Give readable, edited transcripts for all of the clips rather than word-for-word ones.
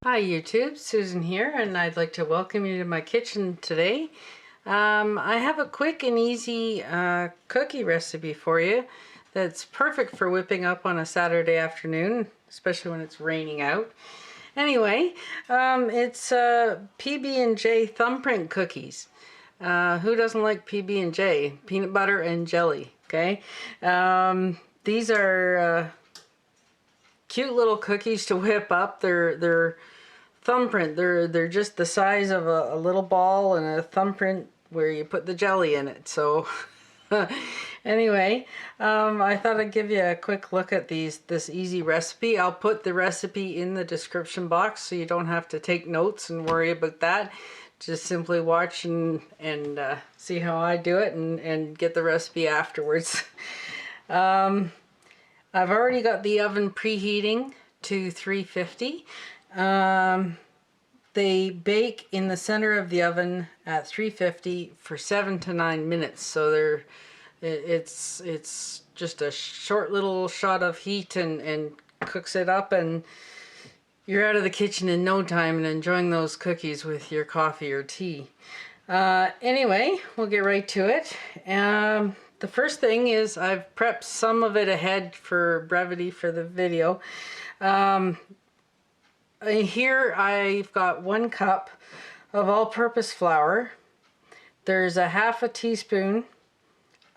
Hi YouTube, Susan here, and I'd like to welcome you to my kitchen today. I have a quick and easy cookie recipe for you that's perfect for whipping up on a Saturday afternoon, especially when it's raining out. Anyway, it's PB&J Thumbprint Cookies. Who doesn't like PB&J? Peanut butter and jelly, okay? These are cute little cookies to whip up. They're thumbprint. They're just the size of a little ball and a thumbprint where you put the jelly in it. So anyway, I thought I'd give you a quick look at this easy recipe. I'll put the recipe in the description box so you don't have to take notes and worry about that. Just simply watch and see how I do it and get the recipe afterwards. I've already got the oven preheating to 350. They bake in the center of the oven at 350 for 7 to 9 minutes. So it's just a short little shot of heat and cooks it up, and you're out of the kitchen in no time and enjoying those cookies with your coffee or tea. Anyway, we'll get right to it. The first thing is I've prepped some of it ahead for brevity for the video. Here I've got 1 cup of all-purpose flour. There's a half a teaspoon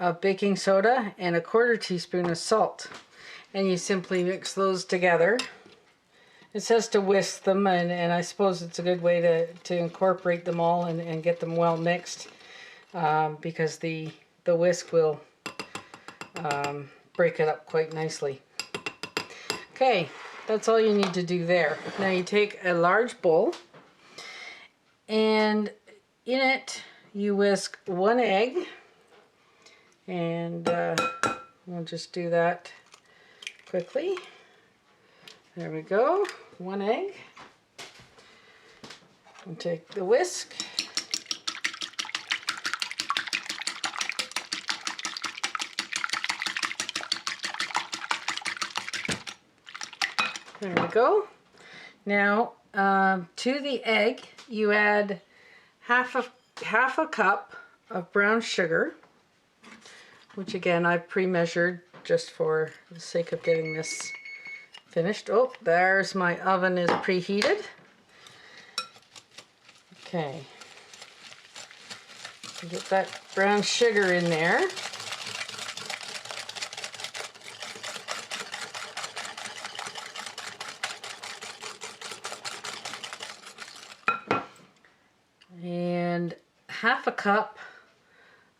of baking soda and a 1/4 teaspoon of salt. And you simply mix those together. It says to whisk them, and I suppose it's a good way to incorporate them all and get them well mixed, because the whisk will break it up quite nicely. Okay, that's all you need to do there. Now you take a large bowl, and in it you whisk 1 egg, and we'll just do that quickly. There we go, 1 egg. And take the whisk. There we go. Now to the egg you add half a cup of brown sugar, which again I've pre-measured just for the sake of getting this finished. Oh, there's my oven is preheated. Okay, get that brown sugar in there. And half a cup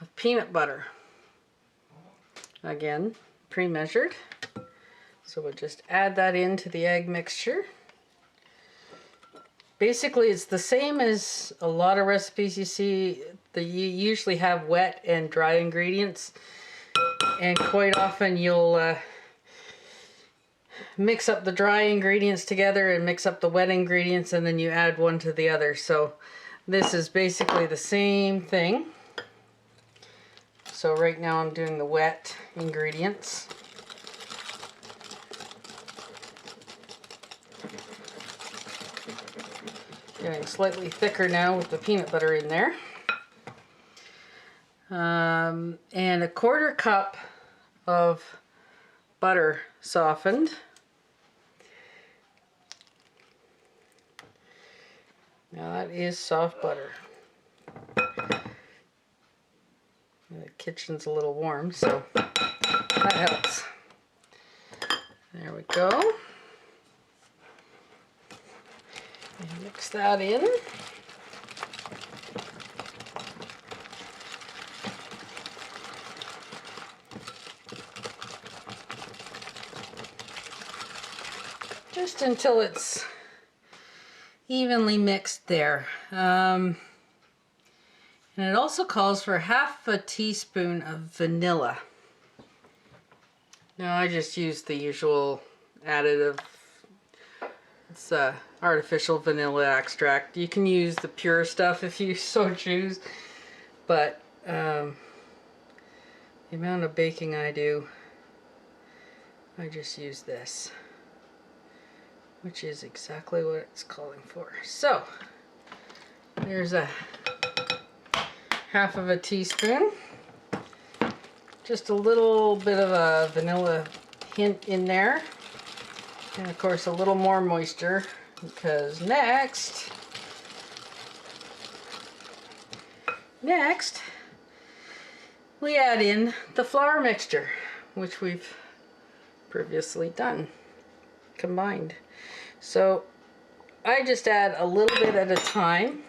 of peanut butter. Again, pre-measured. So we'll just add that into the egg mixture. Basically, it's the same as a lot of recipes you see. You usually have wet and dry ingredients, and quite often you'll mix up the dry ingredients together and mix up the wet ingredients, and then you add one to the other. So this is basically the same thing. So right now I'm doing the wet ingredients. Getting slightly thicker now with the peanut butter in there. And a 1/4 cup of butter softened. Now that is soft butter. The kitchen's a little warm, so that helps. There we go. And mix that in. Just until it's evenly mixed there. And it also calls for half a teaspoon of vanilla. Now I just use the usual additive. It's artificial vanilla extract. You can use the pure stuff if you so choose, but the amount of baking I do, I just use this, which is exactly what it's calling for. So there's a half of a teaspoon, just a little bit of a vanilla hint in there, and of course a little more moisture, because next we add in the flour mixture, which we've previously combined. So I just add a little bit at a time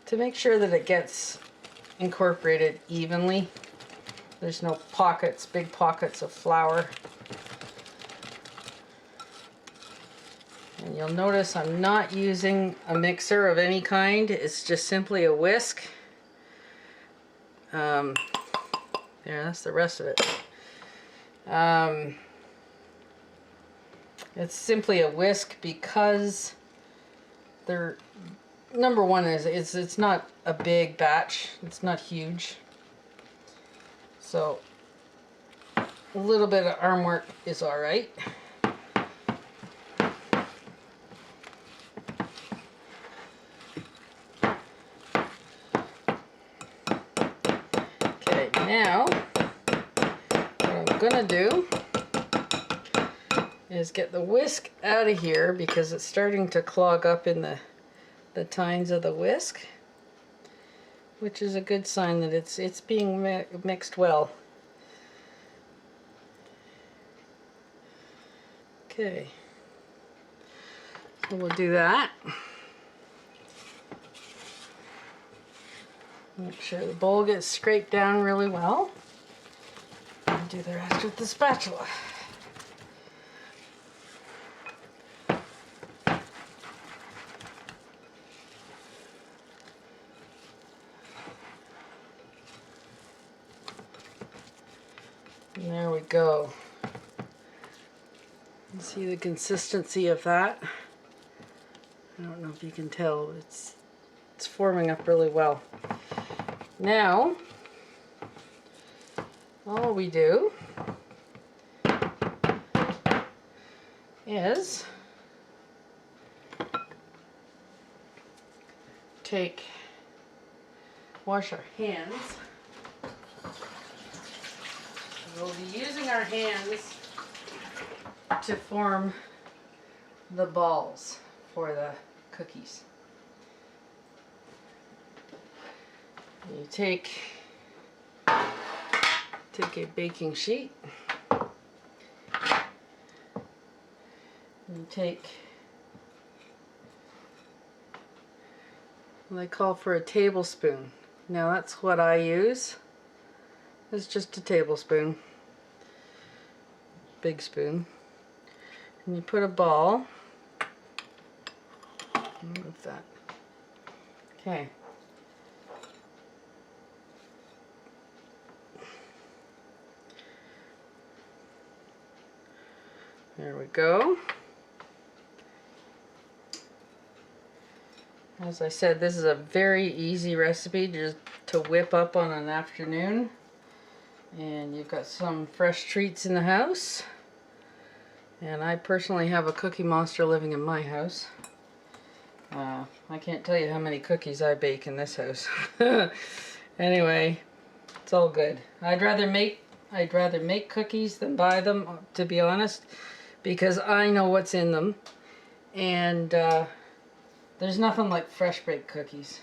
to make sure that it gets incorporated evenly. There's no pockets, big pockets of flour. And you'll notice I'm not using a mixer of any kind. It's just simply a whisk. There, that's the rest of it. It's simply a whisk because number one is it's not a big batch. It's not huge. So a little bit of arm work is all right. Okay, now what I'm gonna do is get the whisk out of here because it's starting to clog up in the tines of the whisk, which is a good sign that it's being mixed well. Okay, so we'll do that. Make sure the bowl gets scraped down really well. And do the rest with the spatula. And there we go. You see the consistency of that? I don't know if you can tell, it's forming up really well. Now, all we do is wash our hands. We'll be using our hands to form the balls for the cookies. You take a baking sheet. You take what I call for a tablespoon. Now that's what I use. It's just a tablespoon, big spoon, and you put a ball. Move that. Okay. There we go. As I said, this is a very easy recipe just to whip up on an afternoon. And you've got some fresh treats in the house. And I personally have a cookie monster living in my house. I can't tell you how many cookies I bake in this house. Anyway, it's all good. I'd rather make cookies than buy them, to be honest, because I know what's in them. And there's nothing like fresh baked cookies.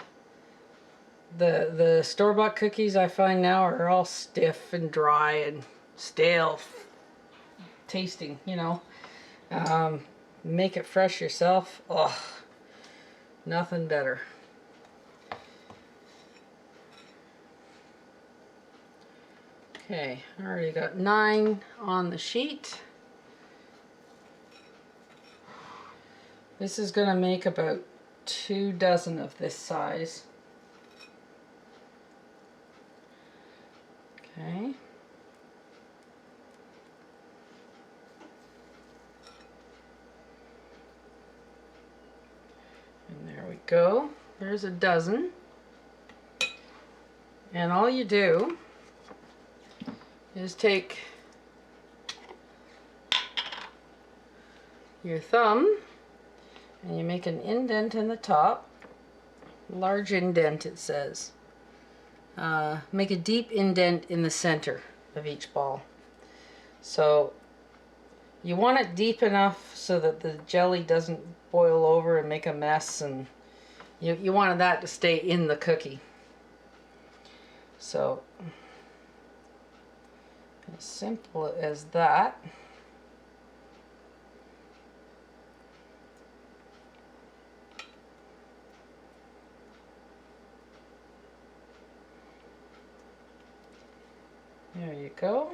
The store-bought cookies I find now are all stiff and dry and stale tasting, you know. Make it fresh yourself. Oh, nothing better. Okay, I already got 9 on the sheet. This is going to make about 2 dozen of this size. Okay. And there we go. There's a dozen. And all you do is take your thumb And you make an indent in the top. Large indent, it says. Make a deep indent in the center of each ball. So you want it deep enough so that the jelly doesn't boil over and make a mess, and you wanted that to stay in the cookie. So as simple as that. There you go.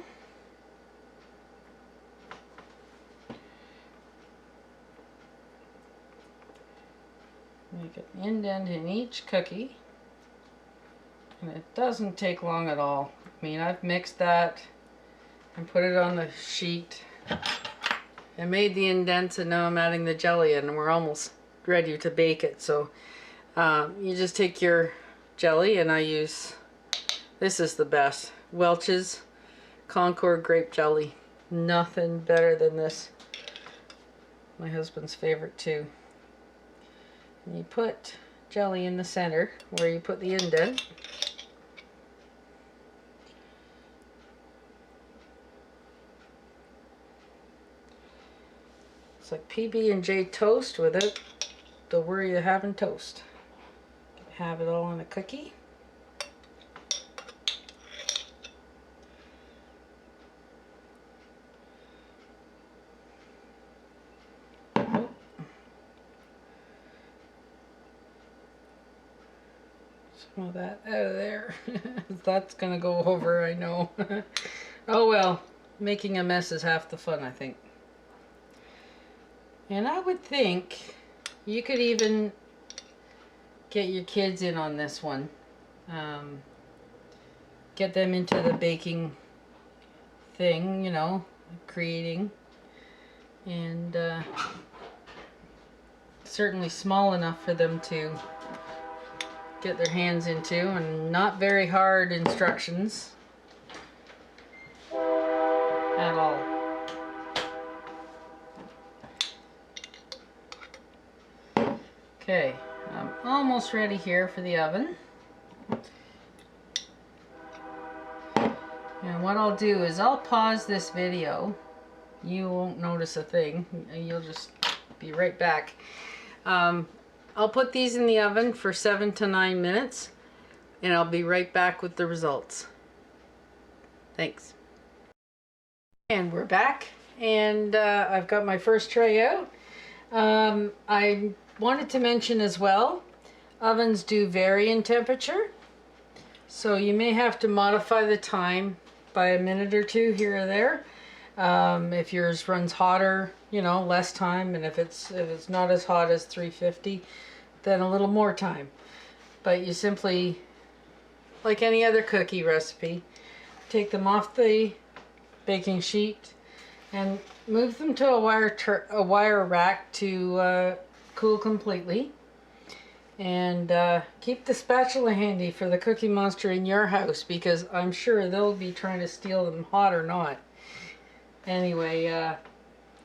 Make an indent in each cookie. And it doesn't take long at all. I mean, I've mixed that and put it on the sheet and made the indents, and now I'm adding the jelly in, and we're almost ready to bake it. So you just take your jelly, and I use, this is the best, Welch's Concord Grape Jelly. Nothing better than this. My husband's favorite too. And you put jelly in the center where you put the indent. It's like PB&J toast without the worry of having toast. Have it all in a cookie. Some of that out of there. That's gonna go over, I know. Oh well, making a mess is half the fun, I think. And I would think you could even get your kids in on this one. Get them into the baking thing, you know, creating. And certainly small enough for them to get their hands into, and not very hard instructions at all. Okay, I'm almost ready here for the oven. And what I'll do is I'll pause this video. You won't notice a thing. You'll just be right back. I'll put these in the oven for 7 to 9 minutes, and I'll be right back with the results. Thanks. And we're back, and I've got my first tray out. I wanted to mention as well, ovens do vary in temperature, so you may have to modify the time by a minute or two here or there. If yours runs hotter, you know, less time, and if it's not as hot as 350, then a little more time. But you simply, like any other cookie recipe, take them off the baking sheet and move them to a wire rack to cool completely. And keep the spatula handy for the Cookie Monster in your house, because I'm sure they'll be trying to steal them hot or not. Anyway,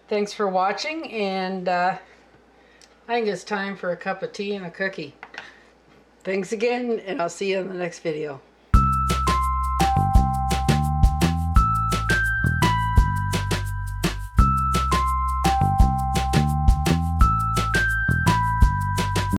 thanks for watching, and I think it's time for a cup of tea and a cookie. Thanks again, and I'll see you in the next video.